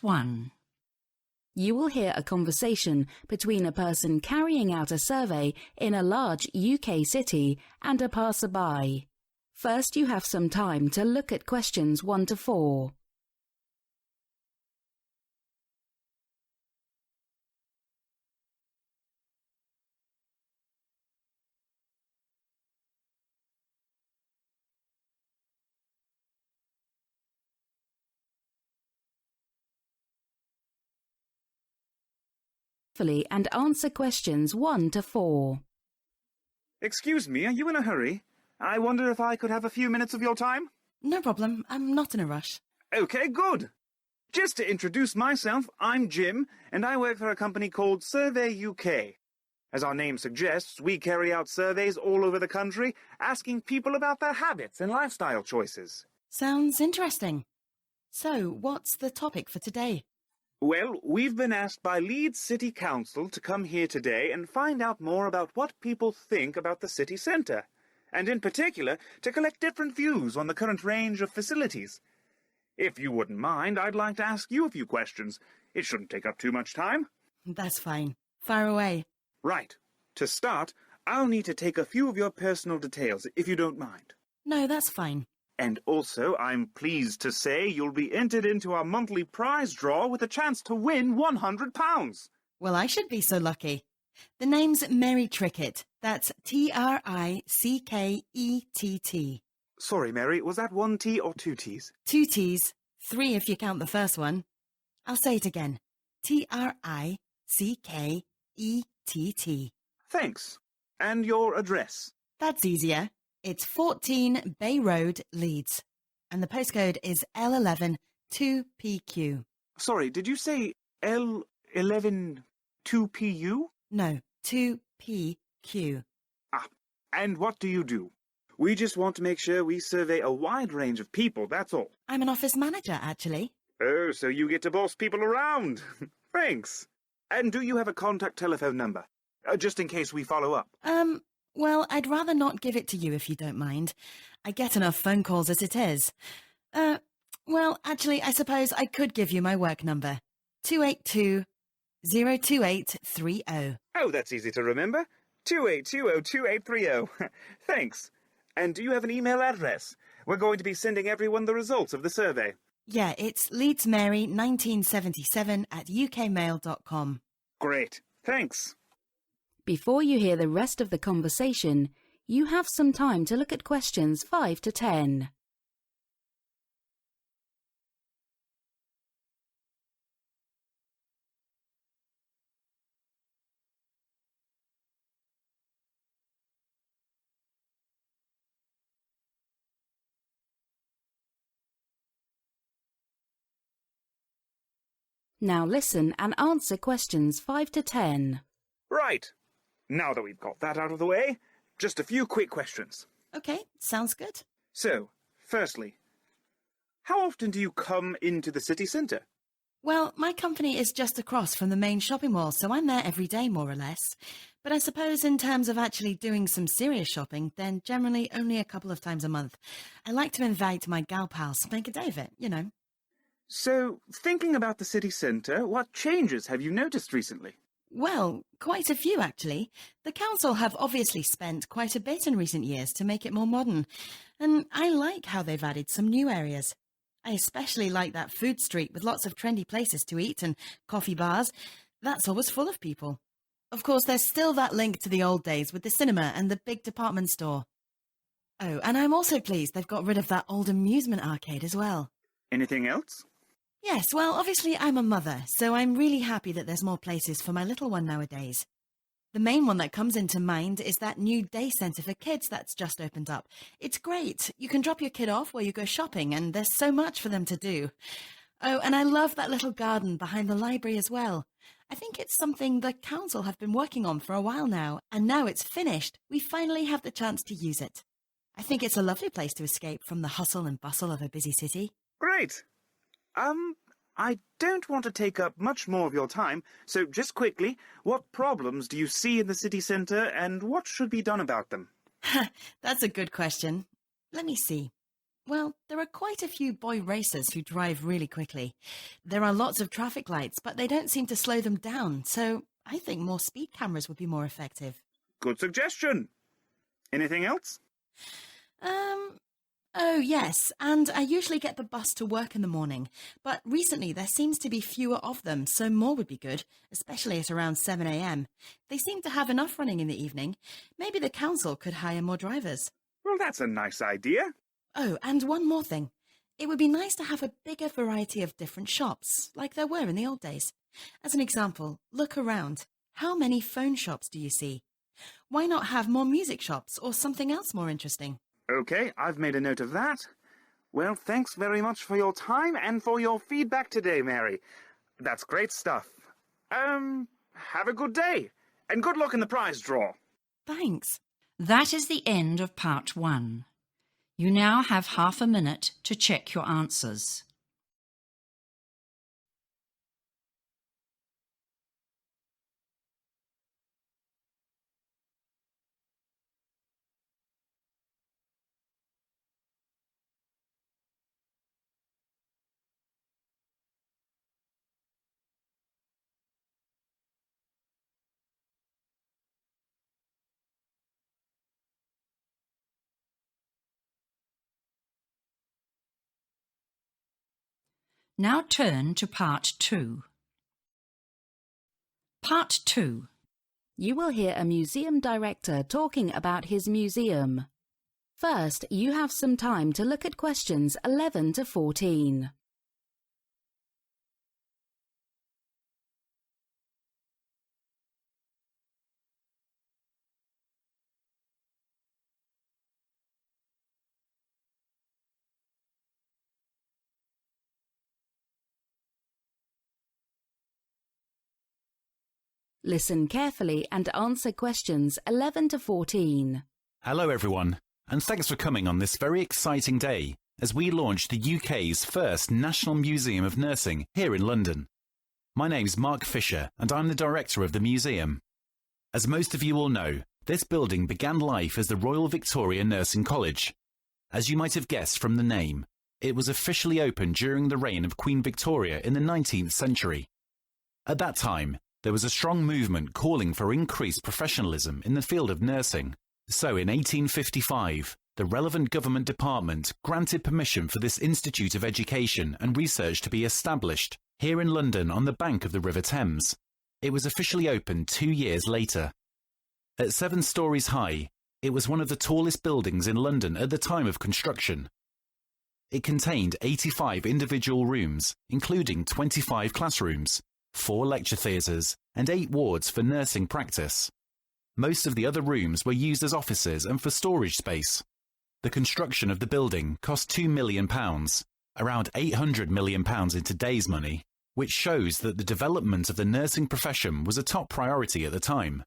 Part 1. You will hear a conversation between a person carrying out a survey in a large UK city and a passerby. First, you have some time to look at questions 1 to 4. And answer questions 1 to 4. Excuse me, are you in a hurry? I wonder if I could have a few minutes of your time? No problem, I'm not in a rush. Okay, good. Just to introduce myself, I'm Jim, and I work for a company called Survey UK. As our name suggests, we carry out surveys all over the country, asking people about their habits and lifestyle choices. Sounds interesting. So, what's the topic for today? Well, we've been asked by Leeds City Council to come here today and find out more about what people think about the city centre, and in particular, to collect different views on the current range of facilities. If you wouldn't mind, I'd like to ask you a few questions. It shouldn't take up too much time. That's fine. Fire away. Right. To start, I'll need to take a few of your personal details, if you don't mind. No, that's fine. And also, I'm pleased to say you'll be entered into our monthly prize draw with a chance to win £100. Well, I should be so lucky. The name's Mary Trickett. That's Trickett. Sorry, Mary, was that 1 T or 2 T's? 2 T's, 3 if you count the first one. I'll say it again. Trickett. Thanks. And your address? That's easier. It's 14 Bay Road, Leeds. And the postcode is L11 2PQ. Sorry, did you say L11 2PU? No, 2PQ. Ah, and what do you do? We just want to make sure we survey a wide range of people, that's all. I'm an office manager, actually. Oh, so you get to boss people around. Thanks. And do you have a contact telephone number? Just in case we follow up. Well, I'd rather not give it to you if you don't mind. I get enough phone calls as it is. Well, actually, I suppose I could give you my work number. 282-02830. Oh, that's easy to remember. 28202830. Thanks. And do you have an email address? We're going to be sending everyone the results of the survey. Yeah, it's leedsmary1977@ukmail.com. Great. Thanks. Before you hear the rest of the conversation, you have some time to look at questions 5 to 10. Now listen and answer questions 5 to 10. Right. Now that we've got that out of the way, just a few quick questions. Okay, sounds good. So, firstly, how often do you come into the city centre? Well, my company is just across from the main shopping mall, so I'm there every day, more or less. But I suppose in terms of actually doing some serious shopping, then generally only a couple of times a month. I like to invite my gal pals to make a day of it, you know. So, thinking about the city centre, what changes have you noticed recently? Well, quite a few, actually. The council have obviously spent quite a bit in recent years to make it more modern, and I like how they've added some new areas. I especially like that food street with lots of trendy places to eat and coffee bars. That's always full of people. Of course, there's still that link to the old days with the cinema and the big department store. Oh, and I'm also pleased they've got rid of that old amusement arcade as well. Anything else? Yes, well, obviously I'm a mother, so I'm really happy that there's more places for my little one nowadays. The main one that comes into mind is that new day centre for kids that's just opened up. It's great. You can drop your kid off while you go shopping, and there's so much for them to do. Oh, and I love that little garden behind the library as well. I think it's something the council have been working on for a while now, and now it's finished, we finally have the chance to use it. I think it's a lovely place to escape from the hustle and bustle of a busy city. Great. I don't want to take up much more of your time, so just quickly, what problems do you see in the city centre and what should be done about them? That's a good question. Let me see. Well, there are quite a few boy racers who drive really quickly. There are lots of traffic lights, but they don't seem to slow them down, so I think more speed cameras would be more effective. Good suggestion. Anything else? Oh yes, and I usually get the bus to work in the morning, but recently there seems to be fewer of them, so more would be good, especially at around 7 a.m. They seem to have enough running in the evening. Maybe the council could hire more drivers. Well, that's a nice idea. Oh, and one more thing. It would be nice to have a bigger variety of different shops, like there were in the old days. As an example, look around. How many phone shops do you see? Why not have more music shops or something else more interesting? Okay, I've made a note of that. Well, thanks very much for your time and for your feedback today, Mary. That's great stuff. Have a good day, and good luck in the prize draw. Thanks. That is the end of part 1. You now have half a minute to check your answers. Now turn to part 2. Part 2. You will hear a museum director talking about his museum. First, you have some time to look at questions 11 to 14. Listen carefully and answer questions 11 to 14. Hello everyone, and thanks for coming on this very exciting day as we launch the UK's first National Museum of Nursing here in London. My name's Mark Fisher and I'm the director of the museum. As most of you all know, this building began life as the Royal Victoria Nursing College. As you might have guessed from the name, it was officially opened during the reign of Queen Victoria in the 19th century. At that time, there was a strong movement calling for increased professionalism in the field of nursing. So in 1855, the relevant government department granted permission for this Institute of Education and Research to be established here in London on the bank of the River Thames. It was officially opened 2 years later. At 7 stories high, it was one of the tallest buildings in London at the time of construction. It contained 85 individual rooms, including 25 classrooms, 4 lecture theatres, and 8 wards for nursing practice. Most of the other rooms were used as offices and for storage space. The construction of the building cost £2 million, around £800 million in today's money, which shows that the development of the nursing profession was a top priority at the time.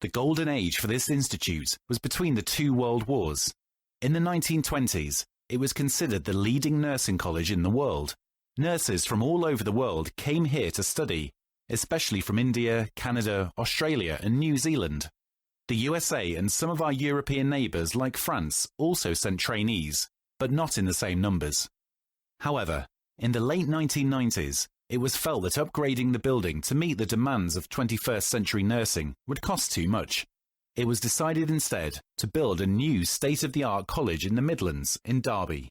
The golden age for this institute was between the 2 world wars. In the 1920s, it was considered the leading nursing college in the world. Nurses from all over the world came here to study, especially from India, Canada, Australia and New Zealand. The USA and some of our European neighbours like France also sent trainees, but not in the same numbers. However, in the late 1990s, it was felt that upgrading the building to meet the demands of 21st century nursing would cost too much. It was decided instead to build a new state-of-the-art college in the Midlands in Derby.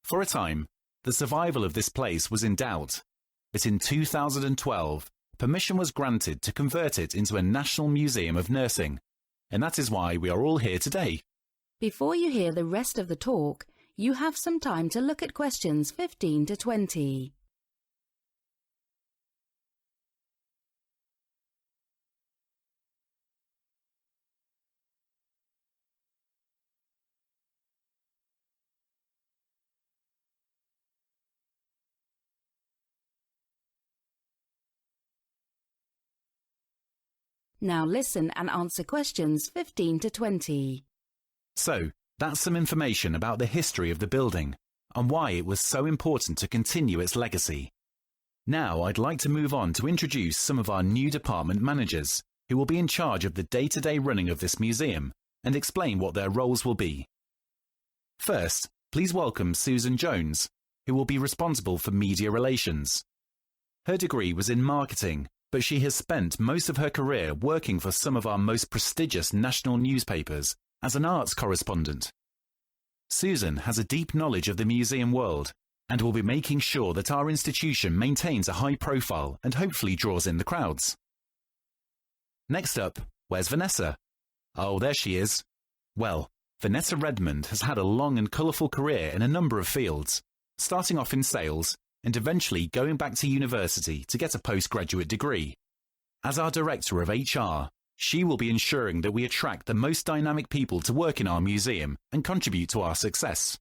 For a time, the survival of this place was in doubt, but in 2012, permission was granted to convert it into a National Museum of Nursing, and that is why we are all here today. Before you hear the rest of the talk, you have some time to look at questions 15 to 20. Now listen and answer questions 15 to 20. So, that's some information about the history of the building and why it was so important to continue its legacy. Now I'd like to move on to introduce some of our new department managers who will be in charge of the day-to-day running of this museum and explain what their roles will be. First, please welcome Susan Jones, who will be responsible for media relations. Her degree was in marketing, but she has spent most of her career working for some of our most prestigious national newspapers as an arts correspondent. Susan has a deep knowledge of the museum world and will be making sure that our institution maintains a high profile and hopefully draws in the crowds. Next up, where's Vanessa? Oh, there she is. Well, Vanessa Redmond has had a long and colourful career in a number of fields, starting off in sales and eventually going back to university to get a postgraduate degree. As our Director of HR, she will be ensuring that we attract the most dynamic people to work in our museum and contribute to our success.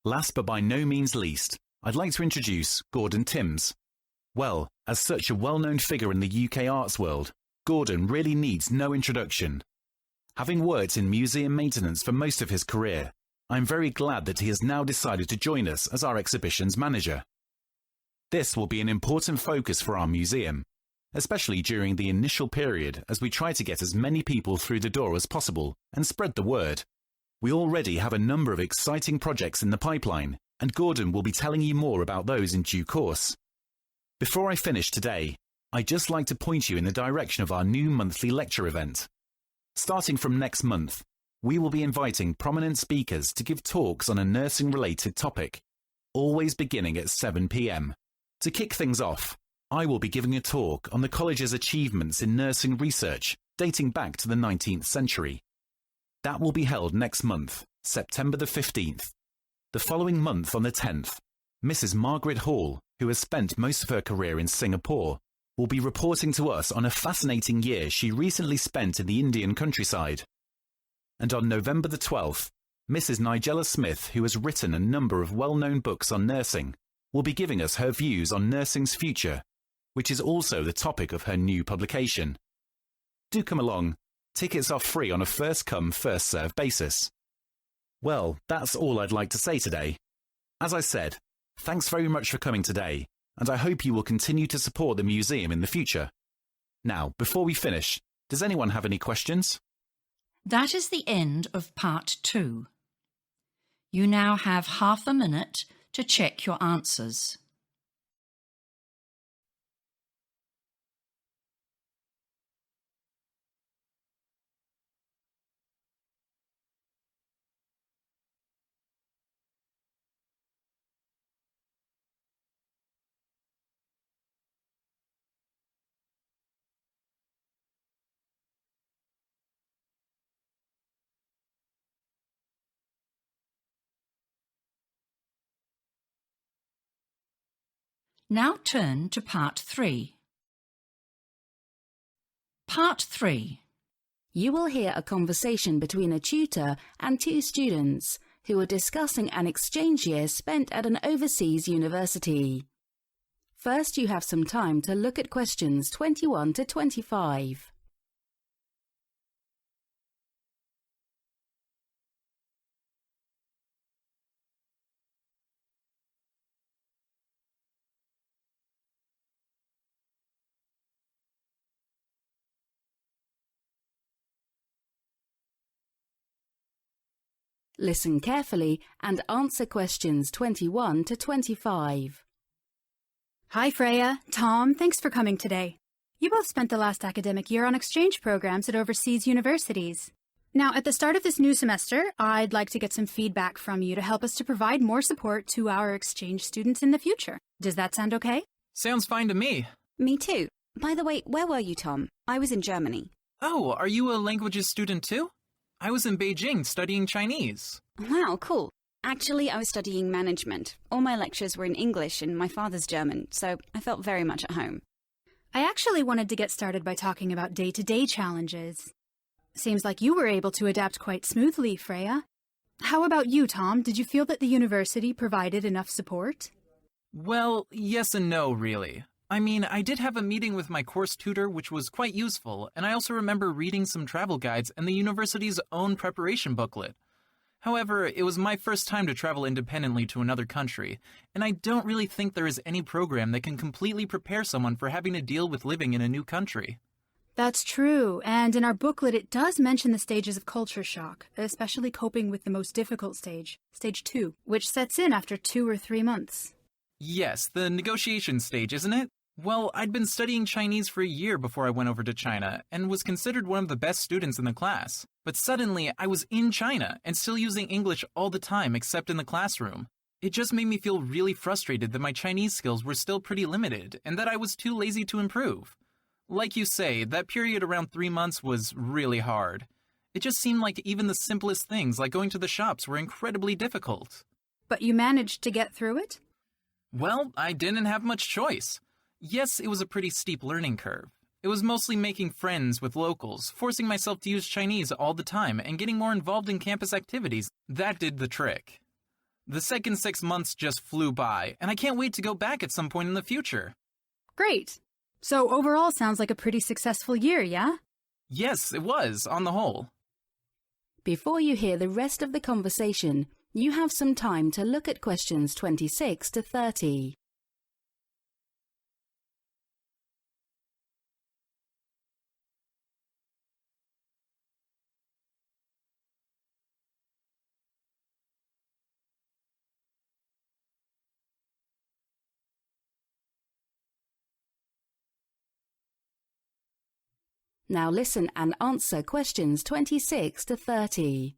Last but by no means least, I'd like to introduce Gordon Timms. Well, as such a well-known figure in the UK arts world, Gordon really needs no introduction. Having worked in museum maintenance for most of his career, I'm very glad that he has now decided to join us as our exhibitions manager. This will be an important focus for our museum, especially during the initial period as we try to get as many people through the door as possible and spread the word. We already have a number of exciting projects in the pipeline, and Gordon will be telling you more about those in due course. Before I finish today, I'd just like to point you in the direction of our new monthly lecture event. Starting from next month, we will be inviting prominent speakers to give talks on a nursing-related topic, always beginning at 7 p.m. To kick things off, I will be giving a talk on the college's achievements in nursing research dating back to the 19th century. That will be held next month, September the 15th. The following month on the 10th, Mrs. Margaret Hall, who has spent most of her career in Singapore, will be reporting to us on a fascinating year she recently spent in the Indian countryside. And on November the 12th, Mrs. Nigella Smith, who has written a number of well-known books on nursing, will be giving us her views on nursing's future, which is also the topic of her new publication. Do come along. Tickets are free on a first-come, first-served basis. Well, that's all I'd like to say today. As I said, thanks very much for coming today, and I hope you will continue to support the museum in the future. Now, before we finish, does anyone have any questions? That is the end of part 2. You now have half a minute to check your answers. Now turn to part 3. Part 3. You will hear a conversation between a tutor and two students who are discussing an exchange year spent at an overseas university. First, you have some time to look at questions 21 to 25. Listen carefully and answer questions 21 to 25. Hi Freya, Tom, thanks for coming today. You both spent the last academic year on exchange programs at overseas universities. Now, at the start of this new semester, I'd like to get some feedback from you to help us to provide more support to our exchange students in the future. Does that sound okay? Sounds fine to me. Me too. By the way, where were you, Tom? I was in Germany. Oh, are you a languages student too? I was in Beijing studying Chinese. Wow, cool. Actually, I was studying management. All my lectures were in English and my father's German, so I felt very much at home. I actually wanted to get started by talking about day-to-day challenges. Seems like you were able to adapt quite smoothly, Freya. How about you, Tom? Did you feel that the university provided enough support? Well, yes and no, really. I mean, I did have a meeting with my course tutor, which was quite useful, and I also remember reading some travel guides and the university's own preparation booklet. However, it was my first time to travel independently to another country, and I don't really think there is any program that can completely prepare someone for having to deal with living in a new country. That's true, and in our booklet it does mention the stages of culture shock, especially coping with the most difficult stage, stage 2, which sets in after 2 or 3 months. Yes, the negotiation stage, isn't it? Well, I'd been studying Chinese for a year before I went over to China, and was considered one of the best students in the class. But suddenly, I was in China, and still using English all the time except in the classroom. It just made me feel really frustrated that my Chinese skills were still pretty limited, and that I was too lazy to improve. Like you say, that period around 3 months was really hard. It just seemed like even the simplest things, like going to the shops, were incredibly difficult. But you managed to get through it? Well, I didn't have much choice. Yes, it was a pretty steep learning curve. It was mostly making friends with locals, forcing myself to use Chinese all the time, and getting more involved in campus activities. That did the trick. The second 6 months just flew by, and I can't wait to go back at some point in the future. Great. So overall sounds like a pretty successful year, yeah? Yes, it was, on the whole. Before you hear the rest of the conversation, you have some time to look at questions 26 to 30. Now listen and answer questions 26 to 30.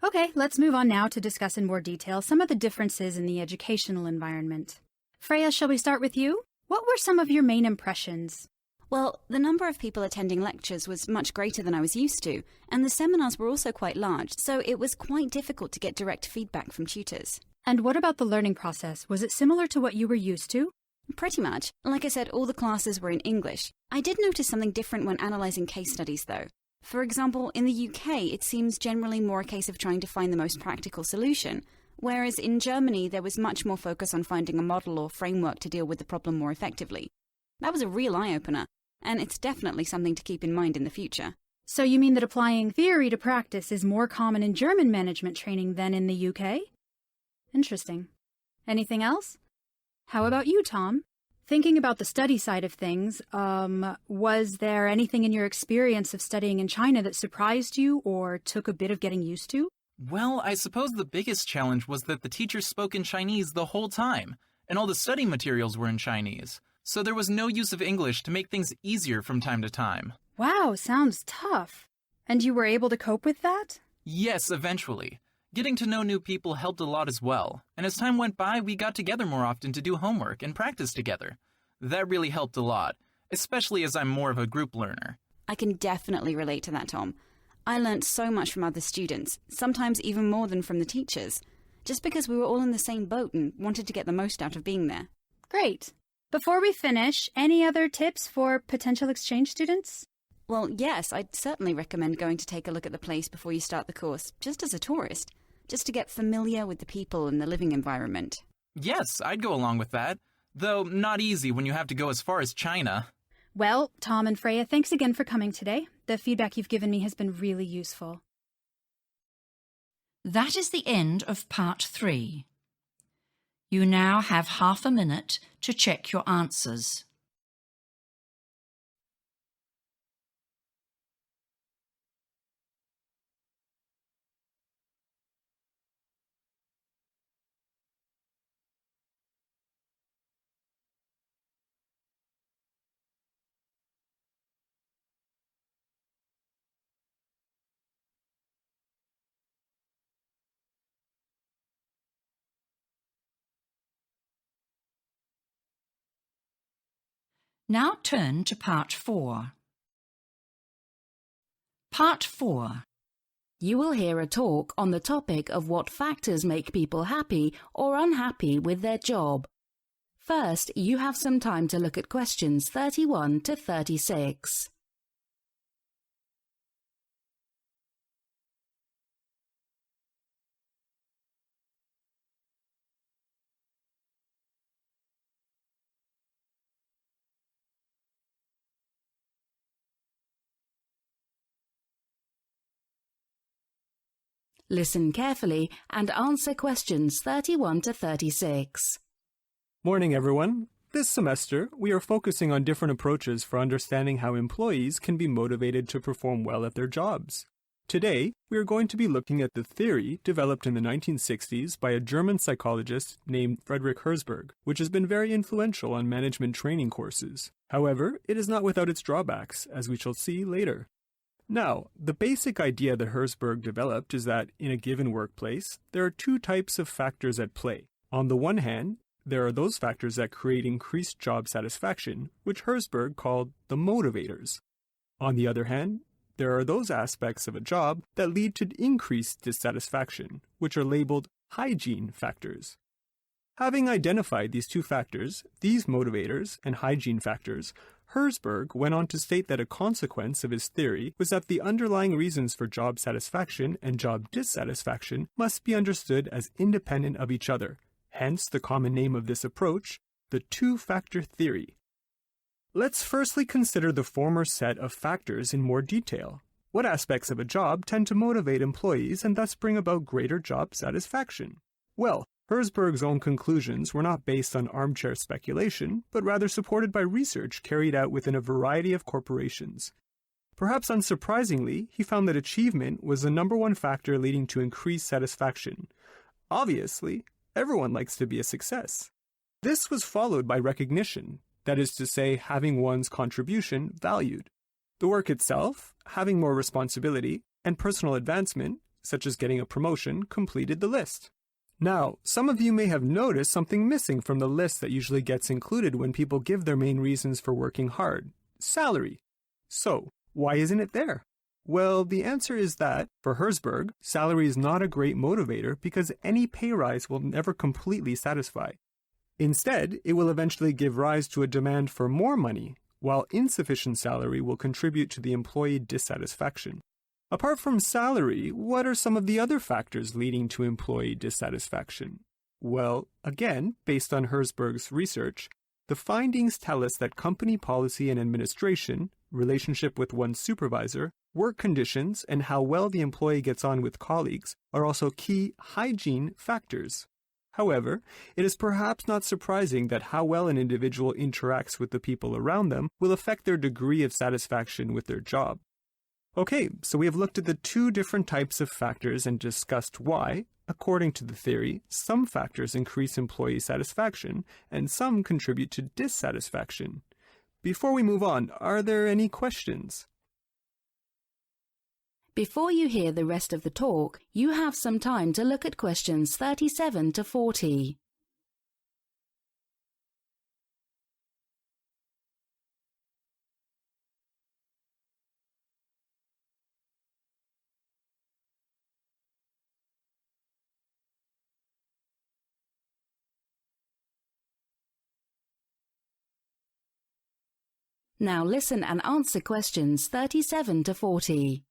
Okay, let's move on now to discuss in more detail some of the differences in the educational environment. Freya, shall we start with you? What were some of your main impressions? Well, the number of people attending lectures was much greater than I was used to, and the seminars were also quite large, so it was quite difficult to get direct feedback from tutors. And what about the learning process? Was it similar to what you were used to? Pretty much. Like I said, all the classes were in English. I did notice something different when analysing case studies, though. For example, in the UK, it seems generally more a case of trying to find the most practical solution, whereas in Germany, there was much more focus on finding a model or framework to deal with the problem more effectively. That was a real eye-opener, and it's definitely something to keep in mind in the future. So you mean that applying theory to practice is more common in German management training than in the UK? Interesting. Anything else? How about you, Tom? Thinking about the study side of things, was there anything in your experience of studying in China that surprised you or took a bit of getting used to? Well, I suppose the biggest challenge was that the teachers spoke in Chinese the whole time, and all the study materials were in Chinese, so there was no use of English to make things easier from time to time. Wow, sounds tough. And you were able to cope with that? Yes, eventually. Getting to know new people helped a lot as well, and as time went by, we got together more often to do homework and practice together. That really helped a lot, especially as I'm more of a group learner. I can definitely relate to that, Tom. I learnt so much from other students, sometimes even more than from the teachers, just because we were all in the same boat and wanted to get the most out of being there. Great. Before we finish, any other tips for potential exchange students? Well, yes, I'd certainly recommend going to take a look at the place before you start the course, just as a tourist, just to get familiar with the people and the living environment. Yes, I'd go along with that, though not easy when you have to go as far as China. Well, Tom and Freya, thanks again for coming today. The feedback you've given me has been really useful. That is the end of part 3. You now have half a minute to check your answers. Now turn to part 4. Part 4. You will hear a talk on the topic of what factors make people happy or unhappy with their job. First, you have some time to look at questions 31 to 36. Listen carefully and answer questions 31 to 36. Morning, everyone. This semester, we are focusing on different approaches for understanding how employees can be motivated to perform well at their jobs. Today, we are going to be looking at the theory developed in the 1960s by a German psychologist named Friedrich Herzberg, which has been very influential on management training courses. However, it is not without its drawbacks, as we shall see later. Now, the basic idea that Herzberg developed is that in a given workplace, there are two types of factors at play. On the one hand, there are those factors that create increased job satisfaction, which Herzberg called the motivators. On the other hand, there are those aspects of a job that lead to increased dissatisfaction, which are labeled hygiene factors. Having identified these two factors, these motivators and hygiene factors, Herzberg went on to state that a consequence of his theory was that the underlying reasons for job satisfaction and job dissatisfaction must be understood as independent of each other, hence the common name of this approach, the two-factor theory. Let's firstly consider the former set of factors in more detail. What aspects of a job tend to motivate employees and thus bring about greater job satisfaction? Well, Herzberg's own conclusions were not based on armchair speculation, but rather supported by research carried out within a variety of corporations. Perhaps unsurprisingly, he found that achievement was the number one factor leading to increased satisfaction. Obviously, everyone likes to be a success. This was followed by recognition, that is to say, having one's contribution valued. The work itself, having more responsibility, and personal advancement, such as getting a promotion, completed the list. Now, some of you may have noticed something missing from the list that usually gets included when people give their main reasons for working hard: salary. So, why isn't it there? Well, the answer is that, for Herzberg, salary is not a great motivator because any pay rise will never completely satisfy. Instead, it will eventually give rise to a demand for more money, while insufficient salary will contribute to the employee dissatisfaction. Apart from salary, what are some of the other factors leading to employee dissatisfaction? Well, again, based on Herzberg's research, the findings tell us that company policy and administration, relationship with one's supervisor, work conditions, and how well the employee gets on with colleagues are also key hygiene factors. However, it is perhaps not surprising that how well an individual interacts with the people around them will affect their degree of satisfaction with their job. Okay, so we have looked at the two different types of factors and discussed why, according to the theory, some factors increase employee satisfaction and some contribute to dissatisfaction. Before we move on, are there any questions? Before you hear the rest of the talk, you have some time to look at questions 37 to 40. Now listen and answer questions 37 to 40.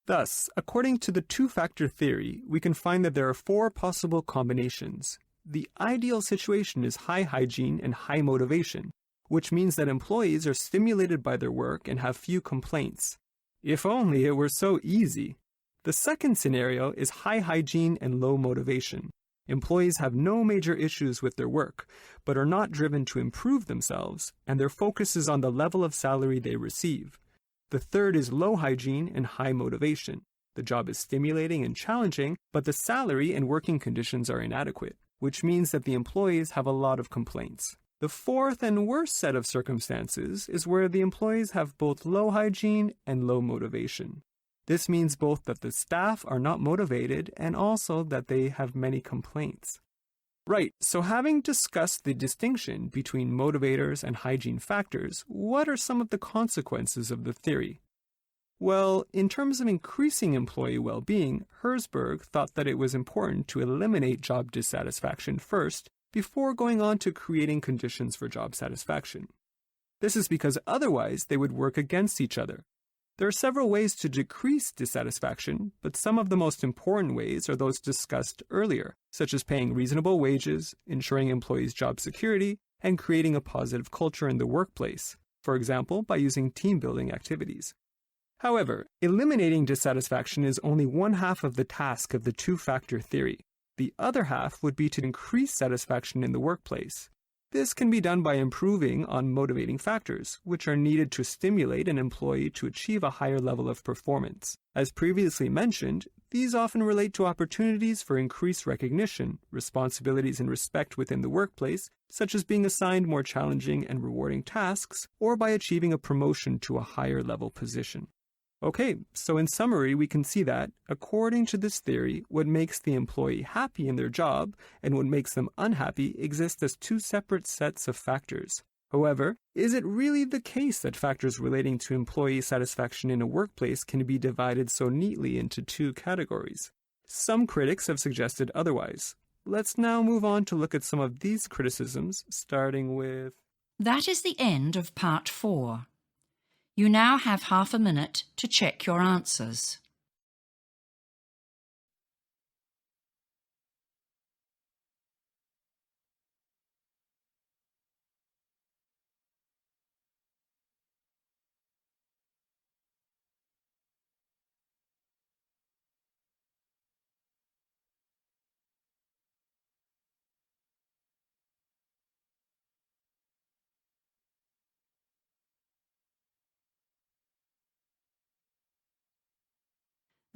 Thus, according to the two-factor theory, we can find that there are four possible combinations. The ideal situation is high hygiene and high motivation, which means that employees are stimulated by their work and have few complaints. If only it were so easy. The second scenario is high hygiene and low motivation. Employees have no major issues with their work, but are not driven to improve themselves, and their focus is on the level of salary they receive. The third is low hygiene and high motivation. The job is stimulating and challenging, but the salary and working conditions are inadequate, which means that the employees have a lot of complaints. The fourth and worst set of circumstances is where the employees have both low hygiene and low motivation. This means both that the staff are not motivated and also that they have many complaints. Right, so having discussed the distinction between motivators and hygiene factors, what are some of the consequences of the theory? Well, in terms of increasing employee well-being, Herzberg thought that it was important to eliminate job dissatisfaction first before going on to creating conditions for job satisfaction. This is because otherwise they would work against each other. There are several ways to decrease dissatisfaction, but some of the most important ways are those discussed earlier, such as paying reasonable wages, ensuring employees' job security, and creating a positive culture in the workplace, for example, by using team-building activities. However, eliminating dissatisfaction is only one half of the task of the two-factor theory. The other half would be to increase satisfaction in the workplace. This can be done by improving on motivating factors, which are needed to stimulate an employee to achieve a higher level of performance. As previously mentioned, these often relate to opportunities for increased recognition, responsibilities and respect within the workplace, such as being assigned more challenging and rewarding tasks, or by achieving a promotion to a higher level position. Okay, so in summary, we can see that, according to this theory, what makes the employee happy in their job and what makes them unhappy exist as two separate sets of factors. However, is it really the case that factors relating to employee satisfaction in a workplace can be divided so neatly into two categories? Some critics have suggested otherwise. Let's now move on to look at some of these criticisms, starting with... That is the end of part 4. You now have half a minute to check your answers.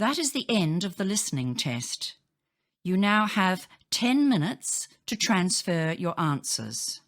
That is the end of the listening test. You now have 10 minutes to transfer your answers.